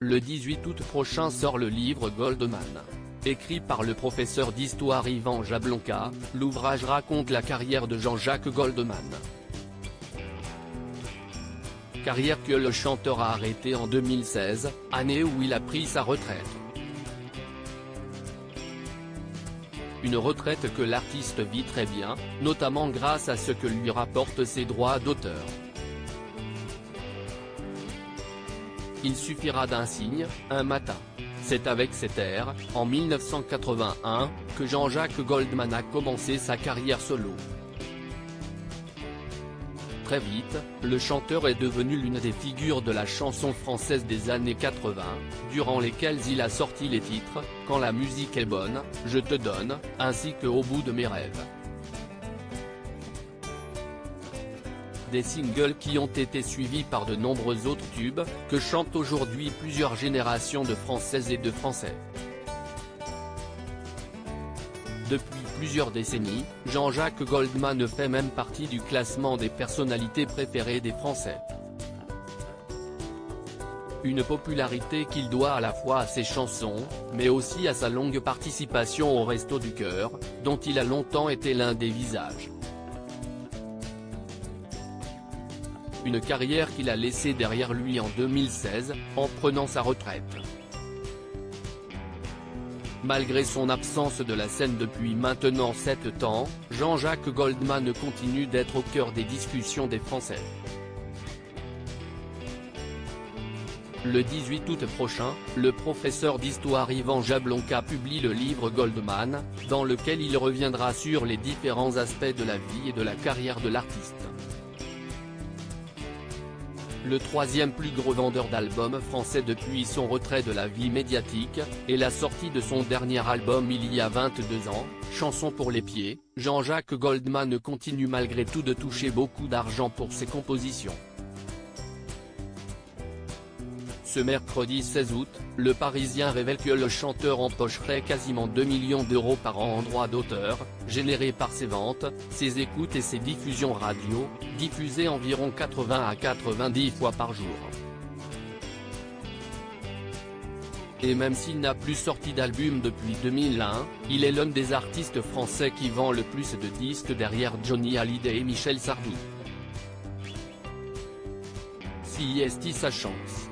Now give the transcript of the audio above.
Le 18 août prochain sort le livre Goldman. Écrit par le professeur d'histoire Yvan Jablonka, l'ouvrage raconte la carrière de Jean-Jacques Goldman. Carrière que le chanteur a arrêtée en 2016, année où il a pris sa retraite. Une retraite que l'artiste vit très bien, notamment grâce à ce que lui rapportent ses droits d'auteur. Il suffira d'un signe, un matin. C'est avec cet air, en 1981, que Jean-Jacques Goldman a commencé sa carrière solo. Très vite, le chanteur est devenu l'une des figures de la chanson française des années 80, durant lesquelles il a sorti les titres « Quand la musique est bonne, je te donne » ainsi que « Au bout de mes rêves ». Des singles qui ont été suivis par de nombreux autres tubes, que chantent aujourd'hui plusieurs générations de Françaises et de Français. Depuis plusieurs décennies, Jean-Jacques Goldman fait même partie du classement des personnalités préférées des Français. Une popularité qu'il doit à la fois à ses chansons, mais aussi à sa longue participation aux Restos du Cœur, dont il a longtemps été l'un des visages. Une carrière qu'il a laissée derrière lui en 2016, en prenant sa retraite. Malgré son absence de la scène depuis maintenant 7 ans, Jean-Jacques Goldman continue d'être au cœur des discussions des Français. Le 18 août prochain, le professeur d'histoire Yvan Jablonka publie le livre Goldman, dans lequel il reviendra sur les différents aspects de la vie et de la carrière de l'artiste. Le troisième plus gros vendeur d'albums français depuis son retrait de la vie médiatique, et la sortie de son dernier album il y a 22 ans, Chanson pour les pieds, Jean-Jacques Goldman continue malgré tout de toucher beaucoup d'argent pour ses compositions. Ce mercredi 16 août, Le Parisien révèle que le chanteur empocherait quasiment 2 millions d'euros par an en droits d'auteur, générés par ses ventes, ses écoutes et ses diffusions radio, diffusées environ 80 à 90 fois par jour. Et même s'il n'a plus sorti d'album depuis 2001, il est l'un des artistes français qui vend le plus de disques derrière Johnny Hallyday et Michel Sardou. Si est sa chance.